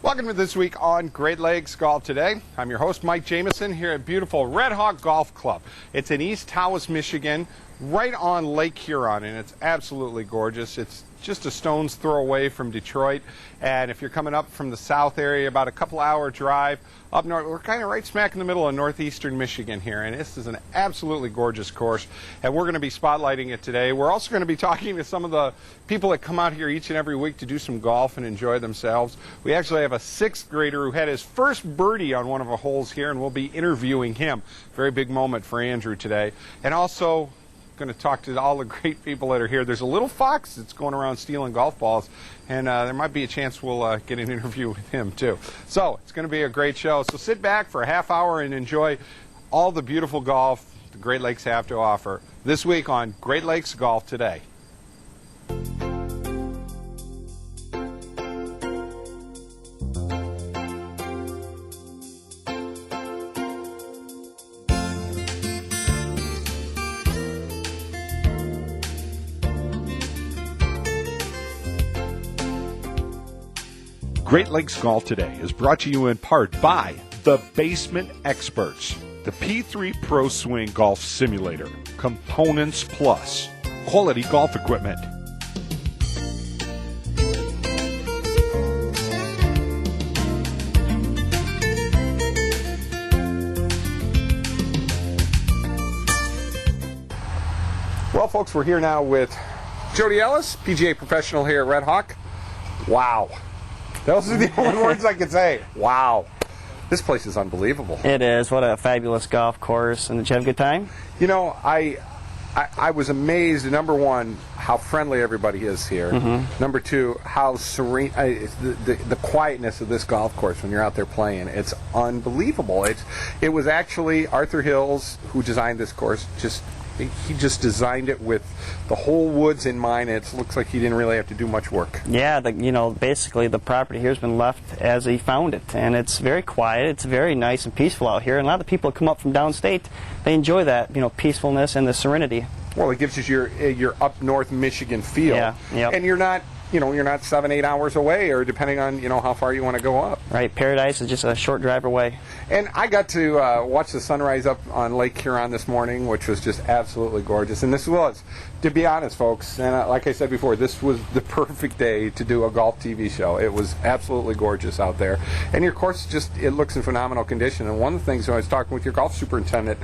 Welcome to This Week on Great Lakes Golf Today. I'm your host, Mike Jamison, here at beautiful Redhawk Golf Club. It's in East Tawis, Michigan, right on Lake Huron, and it's absolutely gorgeous. It's just a stone's throw away from Detroit, and if you're coming up from the south area, about a couple-hour drive up north, we're kind of right smack in the middle of northeastern Michigan here, and this is an absolutely gorgeous course, and we're going to be spotlighting it today. We're also going to be talking to some of the people that come out here each and every week to do some golf and enjoy themselves. We actually have a sixth grader who had his first birdie on one of the holes here, and we'll be interviewing him. Very big moment for Andrew today. And also going to talk to all the great people that are here. There's a little fox that's going around stealing golf balls, and there might be a chance we'll get an interview with him too. So it's going to be a great show. So sit back for a half hour and enjoy all the beautiful golf the Great Lakes have to offer this week on Great Lakes Golf Today. Great Lakes Golf Today is brought to you in part by the Basement Experts, the P3 Pro Swing Golf Simulator, Components Plus, quality golf equipment. Well, folks, we're here now with Jody Ellis, PGA professional here at Redhawk. Wow. Those are the only words I could say. Wow. This place is unbelievable. It is. What a fabulous golf course. And did you have a good time? You know, I was amazed, number one, how friendly everybody is here. Mm-hmm. Number two, how serene, the quietness of this golf course when you're out there playing. It's unbelievable. It was actually Arthur Hills who designed this course. He just designed it with the whole woods in mind. It looks like he didn't really have to do much work. Yeah, basically the property here has been left as he found it, and it's very quiet. It's very nice and peaceful out here, and a lot of the people that come up from downstate, they enjoy that, peacefulness and the serenity. Well, it gives you your up north Michigan feel. Yeah, yep. And you're not 7-8 hours away, or depending on how far you want to go up. Right, Paradise is just a short drive away. And I got to watch the sunrise up on Lake Huron this morning, which was just absolutely gorgeous. And this was, to be honest, folks, and like I said before, this was the perfect day to do a golf TV show. It was absolutely gorgeous out there, and your course it looks in phenomenal condition. And one of the things when I was talking with your golf superintendent,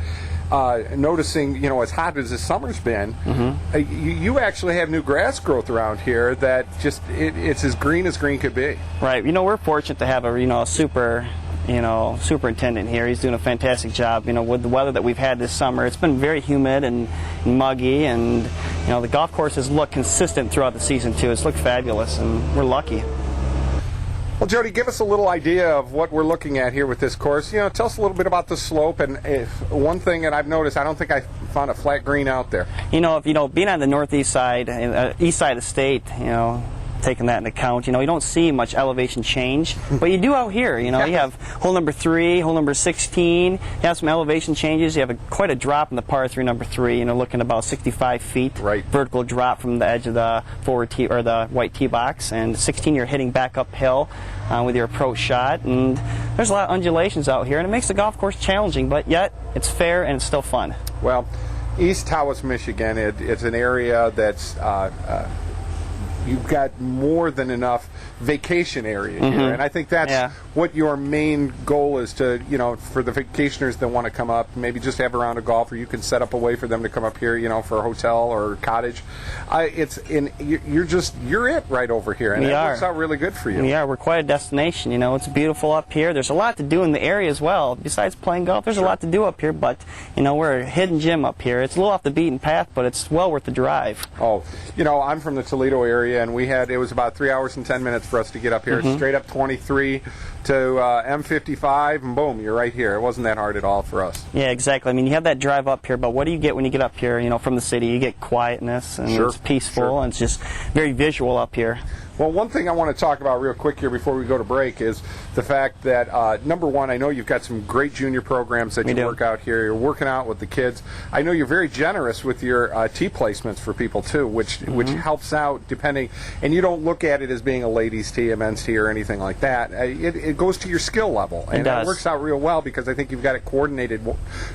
noticing as hot as this summer's been, mm-hmm. You actually have new grass growth around here that it's as green could be. Right. We're fortunate to have a superintendent here. He's doing a fantastic job. With the weather that we've had this summer, it's been very humid and muggy, and the golf course has looked consistent throughout the season too. It's looked fabulous, and we're lucky. Well, Jody, give us a little idea of what we're looking at here with this course. Tell us a little bit about the slope. And one thing that I've noticed, I don't think I found a flat green out there. Being on the northeast side, east side of the state, taking that into account, you don't see much elevation change, but you do out here. You have hole number 3, hole number 16. You have some elevation changes. You have quite a drop in the par 3 number 3. Looking about 65 feet. Right. Vertical drop from the edge of the forward tee or the white tee box, and 16 you're hitting back uphill with your approach shot, and there's a lot of undulations out here, and it makes the golf course challenging, but yet it's fair and it's still fun. Well, East Tawis, Michigan, it's an area that's you've got more than enough vacation area here, mm-hmm. and I think that's what your main goal is to, for the vacationers that want to come up, maybe just have a round of golf, or you can set up a way for them to come up here, for a hotel or cottage. You're it right over here, and it works out really good for you. We are. We're quite a destination. It's beautiful up here. There's a lot to do in the area as well. Besides playing golf, there's a lot to do up here, but we're a hidden gem up here. It's a little off the beaten path, but it's well worth the drive. Oh, I'm from the Toledo area, and it was about 3 hours and 10 minutes for us to get up here. Mm-hmm. Straight up 23 to M55, and boom, you're right here. It wasn't that hard at all for us. Yeah, exactly. You have that drive up here, but what do you get when you get up here, from the city? You get quietness, and it's peaceful, and it's just very visual up here. Well, one thing I want to talk about real quick here before we go to break is the fact that, number one, I know you've got some great junior programs that you work out here. You're working out with the kids. I know you're very generous with your tee placements for people, too, which helps out depending, and you don't look at it as being a ladies' tee, a men's tee, or anything like that. It goes to your skill level, and it works out real well because I think you've got it coordinated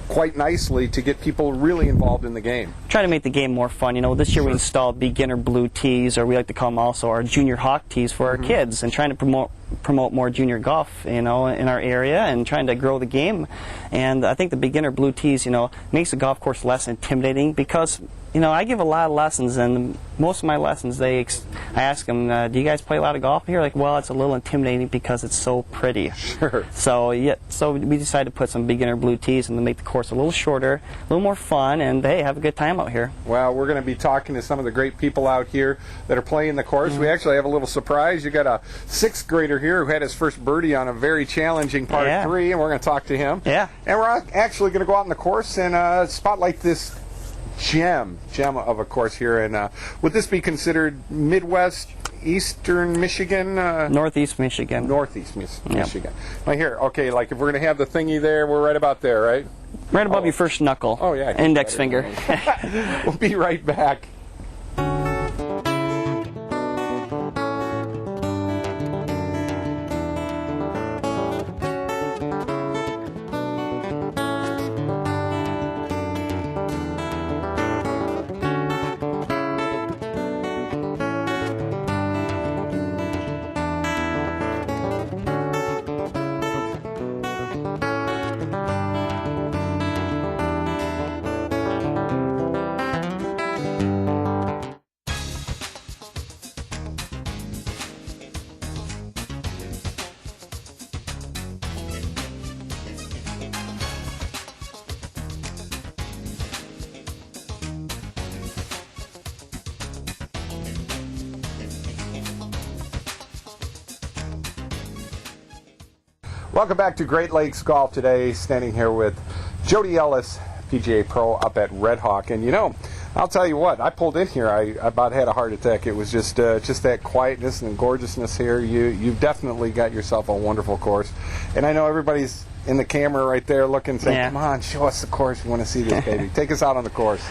quite nicely to get people really involved in the game. Try to make the game more fun. You know, this year we installed beginner blue tees, or we like to call them also our junior hawk tees for our kids, and trying to promote more junior golf, you know, in our area, and trying to grow the game. And I think the beginner blue tees, you know, makes the golf course less intimidating because, you know, I give a lot of lessons, and most of my lessons, I ask them, do you guys play a lot of golf here? Like, well, it's a little intimidating because it's so pretty. Sure. So we decided to put some beginner blue tees and to make the course a little shorter, a little more fun, and hey, have a good time out here. Well, we're going to be talking to some of the great people out here that are playing the course. We actually have a little surprise. You got a 6th grader here who had his first birdie on a very challenging par 3, and we're going to talk to him. Yeah. And we're actually going to go out on the course and spotlight this gem of a course here. And would this be considered Midwest, Eastern Michigan? Northeast Michigan. Northeast Michigan. Right here. Okay, like if we're going to have the thingy there, we're right about there, right? Right above your first knuckle. Oh, yeah. Index finger. We'll be right back. Welcome back to Great Lakes Golf today. Standing here with Jody Ellis, PGA Pro up at Redhawk. And you know, I'll tell you what, I pulled in here, I about had a heart attack. It was just that quietness and gorgeousness here. You've definitely got yourself a wonderful course. And I know everybody's in the camera right there looking, saying, come on, show us the course. We want to see this, baby. Take us out on the course.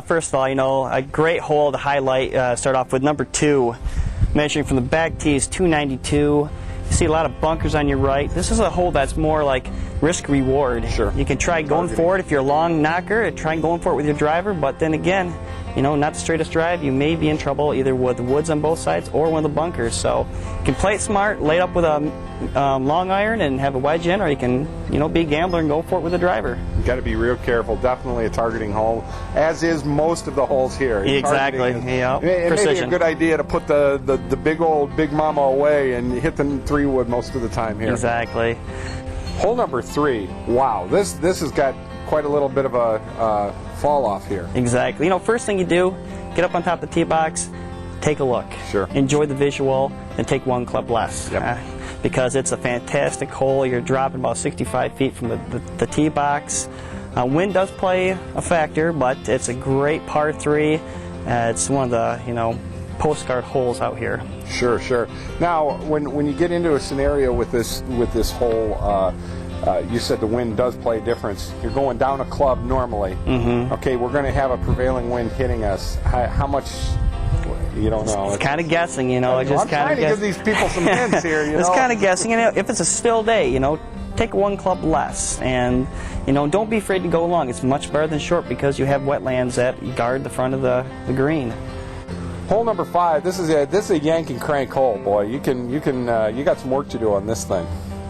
First of all, you know, a great hole to highlight. Start off with number 2. Measuring from the back tee is 292. You see a lot of bunkers on your right. This is a hole that's more like risk-reward. Sure. You can try going for it if you're a long knocker, try going for it with your driver, but then again, you know, not the straightest drive, you may be in trouble either with the woods on both sides or one of the bunkers. So you can play it smart, lay it up with a long iron and have a wedge in, or you can, you know, be a gambler and go for it with a driver. You got to be real careful. Definitely a targeting hole, as is most of the holes here. Exactly. Yeah. It may be a good idea to put the big mama away and hit the 3-wood most of the time here. Exactly. Hole number 3. Wow, this has got quite a little bit of a fall off here. Exactly. You know, first thing you do, get up on top of the tee box, take a look. Sure. Enjoy the visual, and take 1 club less. Yep. Because it's a fantastic hole. You're dropping about 65 feet from the tee box. Wind does play a factor, but it's a great par 3. It's one of the, you know, postcard holes out here. Sure, sure. Now, when you get into a scenario with this hole, you said the wind does play a difference. You're going down a club normally. Mm-hmm. Okay, we're going to have a prevailing wind hitting us. How much? You don't know. It's kind of guessing, you know. I'm trying to give these people some hints here. You know? It's kind of guessing. You know, if it's a still day, you know, take 1 club less, and you know, don't be afraid to go long. It's much better than short because you have wetlands that guard the front of the green. Hole number 5. This is a yank and crank hole, boy. You got some work to do on this thing.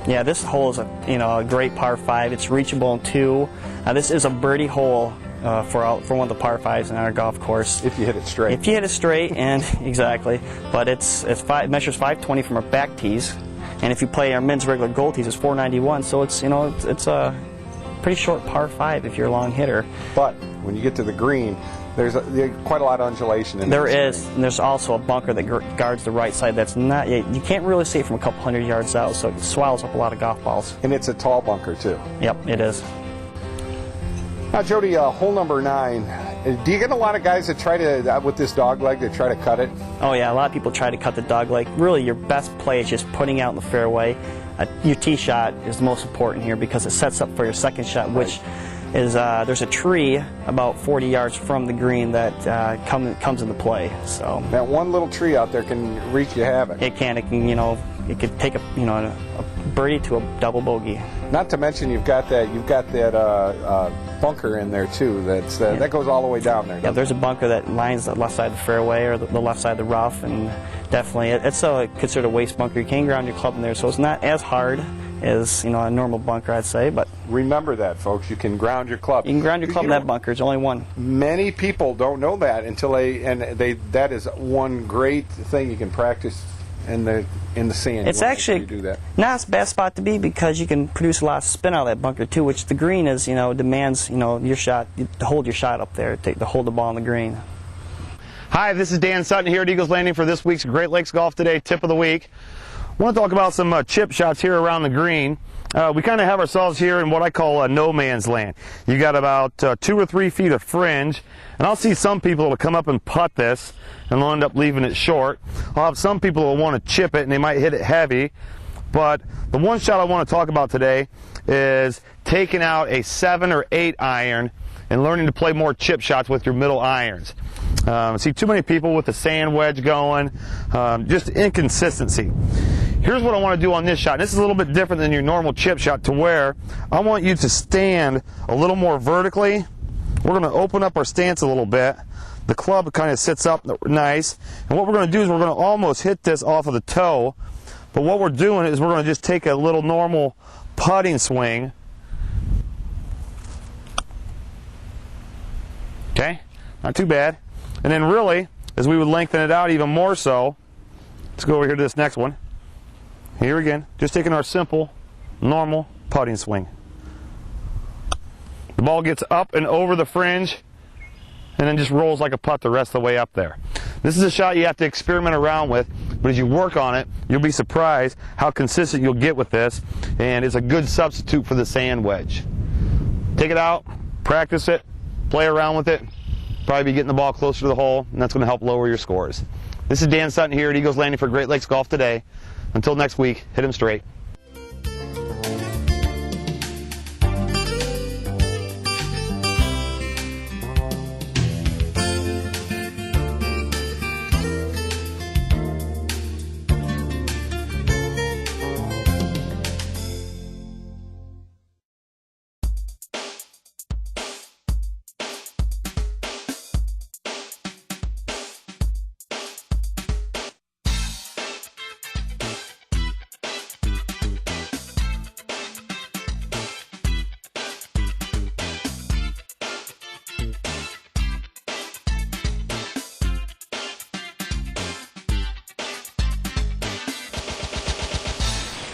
Yeah, this hole is a great par 5. It's reachable in 2. This is a birdie hole for one of the par 5s in our golf course. If you hit it straight. If you hit it straight, and exactly. But it measures 520 from our back tees, and if you play our men's regular gold tees, it's 491. So it's a pretty short par 5 if you're a long hitter. But when you get to the green, there's quite a lot of undulation in there. There is, and there's also a bunker that guards the right side. That's not, you can't really see it from a couple hundred yards out, so it swallows up a lot of golf balls. And it's a tall bunker too. Yep, it is. Now, Jody, hole number 9 Do you get a lot of guys that try to, with this dog leg, that try to cut it? Oh yeah, a lot of people try to cut the dog leg. Really, your best play is just putting out in the fairway. Your tee shot is the most important here because it sets up for your second shot, which is there's a tree about 40 yards from the green that comes into play. So that one little tree out there can wreak you havoc. It can, it could take a birdie to a double bogey. Not to mention you've got that bunker in there too. That goes all the way down there. Yeah, there's a bunker that lines the left side of the fairway or the left side of the rough, and definitely it's considered a waste bunker. You can ground your club in there, so it's not as hard as a normal bunker, I'd say. But remember that, folks. You can ground your club. You can ground your club in that bunker. It's only one. Many people don't know that until that is one great thing you can practice in the sand. It's actually do that. Not a bad spot to be because you can produce a lot of spin out of that bunker too, which the green is demands your shot to hold your shot up there, to hold the ball on the green. Hi, this is Dan Sutton here at Eagles Landing for this week's Great Lakes Golf Today Tip of the Week. I want to talk about some chip shots here around the green. We kind of have ourselves here in what I call no man's land. You got about 2 or 3 feet of fringe, and I'll see some people that'll come up and putt this, and they'll end up leaving it short. I'll have some people that'll want to chip it, and they might hit it heavy. But the one shot I want to talk about today is taking out a 7 or 8 iron and learning to play more chip shots with your middle irons. I see too many people with the sand wedge going, just inconsistency. Here's what I want to do on this shot. This is a little bit different than your normal chip shot, to where I want you to stand a little more vertically. We're going to open up our stance a little bit. The club kind of sits up nice. And what we're going to do is we're going to almost hit this off of the toe. But what we're doing is we're going to just take a little normal putting swing. Okay, not too bad. And then really, as we would lengthen it out even more so, let's go over here to this next one. Here again, just taking our simple, normal putting swing. The ball gets up and over the fringe, and then just rolls like a putt the rest of the way up there. This is a shot you have to experiment around with, but as you work on it, you'll be surprised how consistent you'll get with this, and it's a good substitute for the sand wedge. Take it out, practice it, play around with it, probably be getting the ball closer to the hole, and that's going to help lower your scores. This is Dan Sutton here at Eagles Landing for Great Lakes Golf Today. Until next week, hit 'em straight.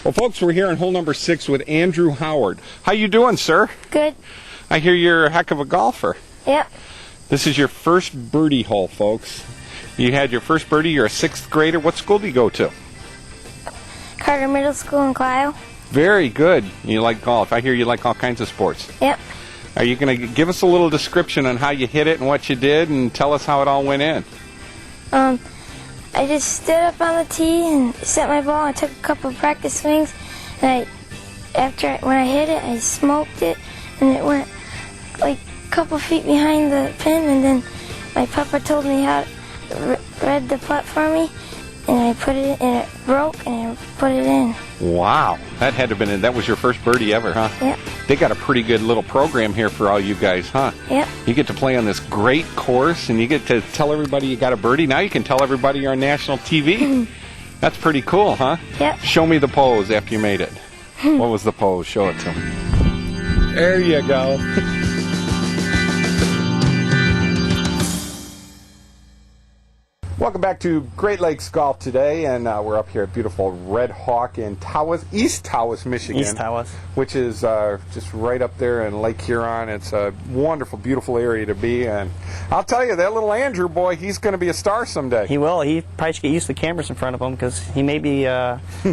Well, folks, we're here on hole number 6 with Andrew Howard. How you doing, sir? Good. I hear you're a heck of a golfer. Yep. This is your first birdie hole, folks. You had your first birdie. You're a 6th grader. What school do you go to? Carter Middle School in Clio. Very good. You like golf. I hear you like all kinds of sports. Yep. Are you going to give us a little description on how you hit it and what you did, and tell us how it all went in? I just stood up on the tee and set my ball. I took a couple of practice swings, and when I hit it, I smoked it, and it went like a couple feet behind the pin, and then my papa told me how to read the putt for me, and I put it in, and it broke, and I put it in. Wow, that had to have been that was your first birdie ever, huh? Yep. They got a pretty good little program here for all you guys, huh? Yep. You get to play on this great course, and you get to tell everybody you got a birdie. Now you can tell everybody you're on national TV. That's pretty cool, huh? Yep. Show me the pose after you made it. What was the pose? Show it to me. There you go. Welcome back to Great Lakes Golf today, and we're up here at beautiful Redhawk in Tawis, East Tawis, Michigan. East Tawis. Which is just right up there in Lake Huron. It's a wonderful, beautiful area to be in. I'll tell you, that little Andrew boy, he's going to be a star someday. He will. He probably should get used to the cameras in front of him because he may be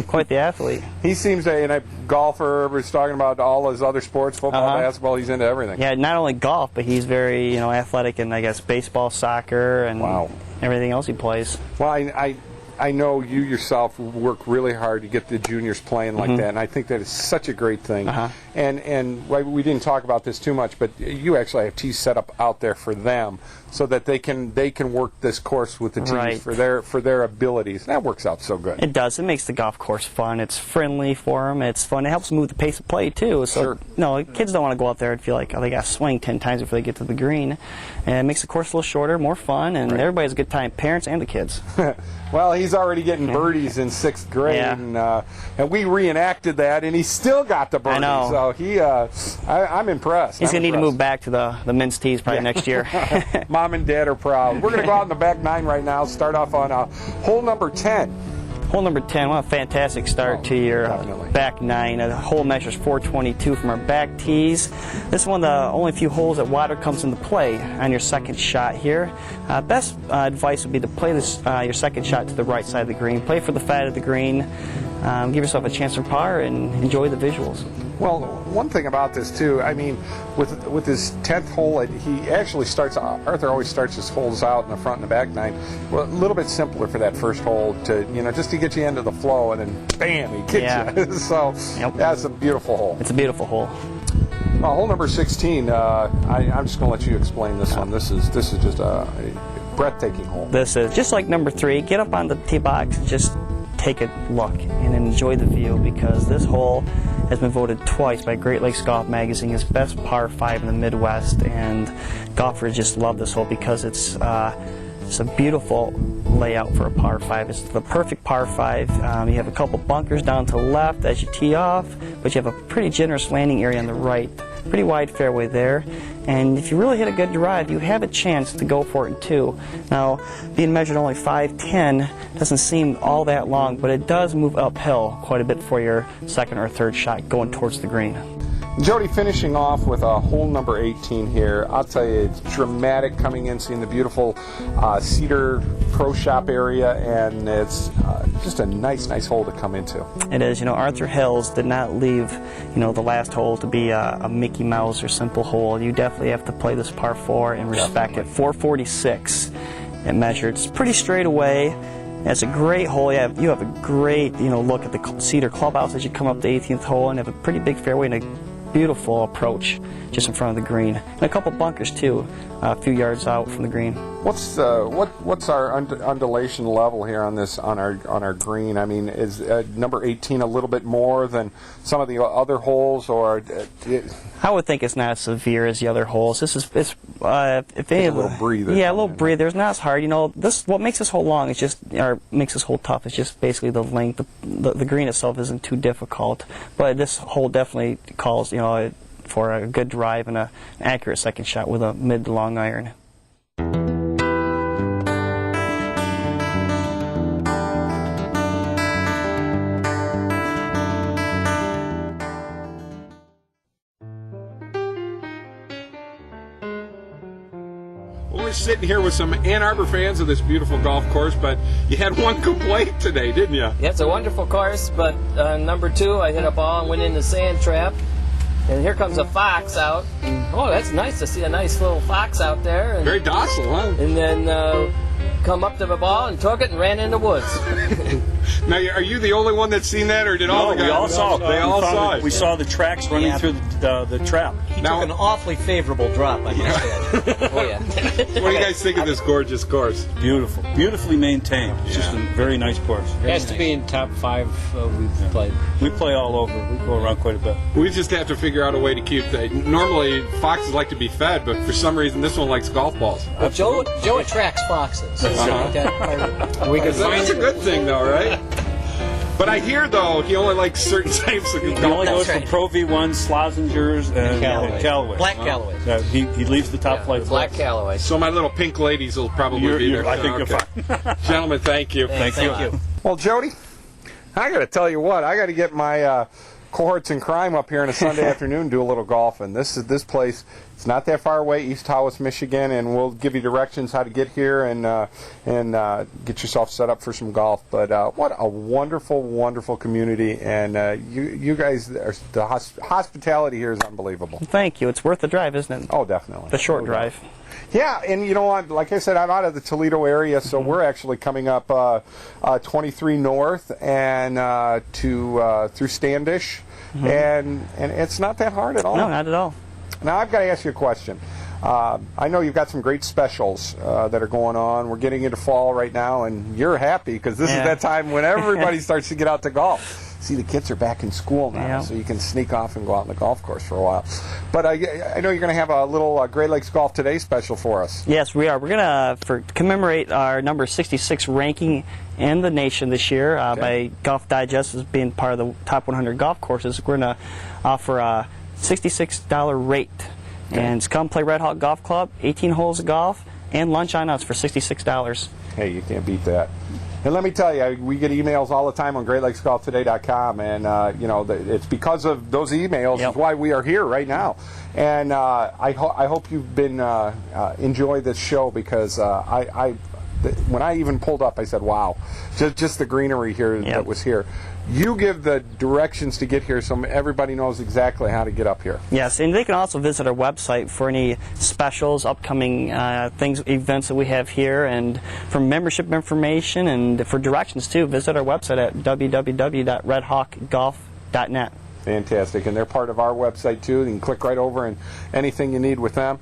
quite the athlete. He seems a golfer. He's talking about all his other sports, football, basketball. He's into everything. Yeah, not only golf, but he's very athletic in, I guess, baseball, soccer, and everything else he plays. Well, I know you yourself work really hard to get the juniors playing like that, and I think that is such a great thing. And we didn't talk about this too much, but you actually have tees set up out there for them so that they can work this course with the tees for their abilities. That works out so good. It does. It makes the golf course fun. It's friendly for them. It's fun. It helps move the pace of play too. So kids don't want to go out there and feel like they got to swing 10 times before they get to the green. And it makes the course a little shorter, more fun, and everybody has a good time, parents and the kids. Well, he's already getting birdies in 6th grade, and we reenacted that, and he still got the birdies. I know. So I'm impressed. He's going to need to move back to the men's tees probably next year. Mom and Dad are proud. We're going to go out in the back 9 right now, start off on hole number 10. Hole number 10, what a fantastic start to your back 9. The hole measures 422 from our back tees. This is one of the only few holes that water comes into play on your second shot here. Best advice would be to play your second shot to the right side of the green. Play for the fat of the green. Give yourself a chance for par and enjoy the visuals. Well, one thing about this too, I mean, with his 10th hole, he actually starts. Arthur always starts his holes out in the front and the back 9. Well, a little bit simpler for that first hole to just to get you into the flow, and then bam, he gets you. So that's a beautiful hole. It's a beautiful hole. Hole number 16. I'm just going to let you explain this one. This is just a breathtaking hole. This is just like number 3. Get up on the tee box and just take a look and enjoy the view, because this hole has been voted twice by Great Lakes Golf Magazine as best par 5 in the Midwest, and golfers just love this hole because it's a beautiful layout for a par 5. It's the perfect par 5. You have a couple bunkers down to the left as you tee off, but you have a pretty generous landing area on the right. Pretty wide fairway there, and if you really hit a good drive, you have a chance to go for it in 2. Now, being measured only 5'10" doesn't seem all that long, but it does move uphill quite a bit for your second or third shot going towards the green. Jody, finishing off with hole number 18 here. I'll tell you, it's dramatic coming in, seeing the beautiful Cedar Pro Shop area, and it's just a nice hole to come into. It is. Arthur Hills did not leave, the last hole to be a Mickey Mouse or simple hole. You definitely have to play this par 4 and respect it. 446 it measured. It's pretty straight away. It's a great hole. You have a great look at the Cedar Clubhouse as you come up the 18th hole, and have a pretty big fairway and a beautiful approach just in front of the green, and a couple bunkers too, a few yards out from the green. What's our undulation level here on our green? I mean, is number 18 a little bit more than some of the other holes, or? I would think it's not as severe as the other holes. This is if any a little breather. Yeah, a little breather. It's not as hard. What makes this hole long is makes this hole tough. It's just basically the length. The green itself isn't too difficult, but this hole definitely calls for a good drive and an accurate second shot with a mid to long iron. We're sitting here with some Ann Arbor fans of this beautiful golf course, but you had one complaint today, didn't you? Yeah, it's a wonderful course, but number 2, I hit a ball and went in the sand trap, and here comes a fox out. Oh, that's nice to see a nice little fox out there. And, very docile, huh? And then come up to the ball and took it and ran in the woods. Now, are you the only one that's seen that, or did all the guys? We all saw it. They all saw it. We saw the tracks running through the trap. He took an awfully favorable drop, I must add. Oh, yeah. What do you guys think of this gorgeous course? Beautiful. Beautifully maintained. It's just a very nice course. Has to be in top 5 we've played. We play all over. We go around quite a bit. We just have to figure out a way to keep that. Normally, foxes like to be fed, but for some reason, this one likes golf balls. Well, Joe attracts foxes. That's a good thing, though, right? But I hear, though, he only likes certain types of He golf. only goes That's for Pro V1, Slozengers, and Callaway. Callaway. Black Callaway. He leaves the top flight. Black Callaway. So my little pink ladies will probably be there. I think you're Okay. fine. Gentlemen, thank you. Thank you. Well, Jody, I got to tell you what, I got to get my cohorts in crime up here on a Sunday afternoon, do a little golfing. This place. It's not that far away, East Tawis, Michigan, and we'll give you directions how to get here and get yourself set up for some golf. But what a wonderful, wonderful community, and you guys, the hospitality here is unbelievable. Thank you. It's worth the drive, isn't it? Oh, definitely. The short drive. Yeah, and you know what? Like I said, I'm out of the Toledo area, so we're actually coming up 23 north and through Standish, and it's not that hard at all. No, not at all. Now I've got to ask you a question. I know you've got some great specials that are going on. We're getting into fall right now, and you're happy because this is that time when everybody starts to get out to golf. See, the kids are back in school now, so you can sneak off and go out on the golf course for a while. But I know you're going to have a little Great Lakes Golf Today special for us. Yes, we are. We're going to commemorate our number 66 ranking in the nation this year by Golf Digest as being part of the top 100 golf courses. We're going to offer a $66 rate. And it's come play Redhawk Golf Club, 18 holes of golf, and lunch on us for $66. Hey, you can't beat that. And let me tell you, we get emails all the time on GreatLakesGolfToday.com, and it's because of those emails is why we are here right now. And I hope you've been enjoy this show because when I even pulled up, I said, "Wow, just the greenery here that was here." You give the directions to get here so everybody knows exactly how to get up here. Yes, and they can also visit our website for any specials, upcoming events that we have here, and for membership information and for directions too, visit our website at www.redhawkgolf.net. Fantastic, and they're part of our website too. You can click right over and anything you need with them.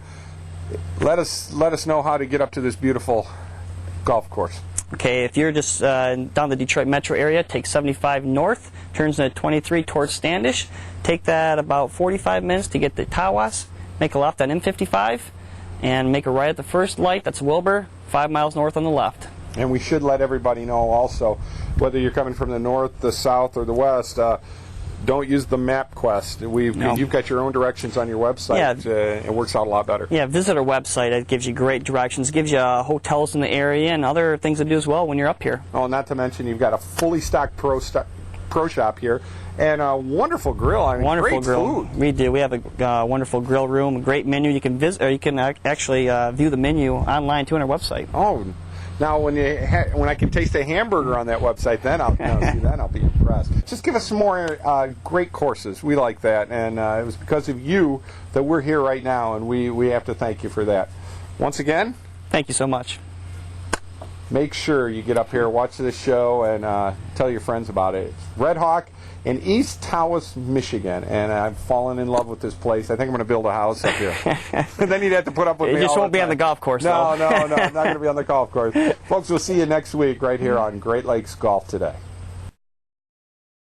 Let us know how to get up to this beautiful golf course. Okay, if you're just down the Detroit metro area, take 75 north, turns into 23 towards Standish. Take that about 45 minutes to get to Tawis. Make a left on M55 and make a right at the first light. That's Wilbur, 5 miles north on the left. And we should let everybody know also, whether you're coming from the north, the south, or the west, don't use the MapQuest. You've got your own directions on your website. It works out a lot better. Yeah, visit our website. It gives you great directions. It gives you hotels in the area and other things to do as well when you're up here. Oh, not to mention you've got a fully stocked pro shop here and a wonderful grill. I mean, wonderful great grill. food. We do. We have a wonderful grill room, a great menu. You can visit, or you can actually view the menu online too on our website. Oh. Now, when I can taste a hamburger on that website, then I'll be impressed. Just give us some more great courses. We like that, and it was because of you that we're here right now, and we have to thank you for that. Once again, thank you so much. Make sure you get up here, watch this show, and tell your friends about it. It's Redhawk in East Tawis, Michigan, and I've fallen in love with this place. I think I'm going to build a house up here. Then you'd have to put up with me. You just won't be on the golf course, No, though. no, I'm not going to be on the golf course. Folks, we'll see you next week right here on Great Lakes Golf Today.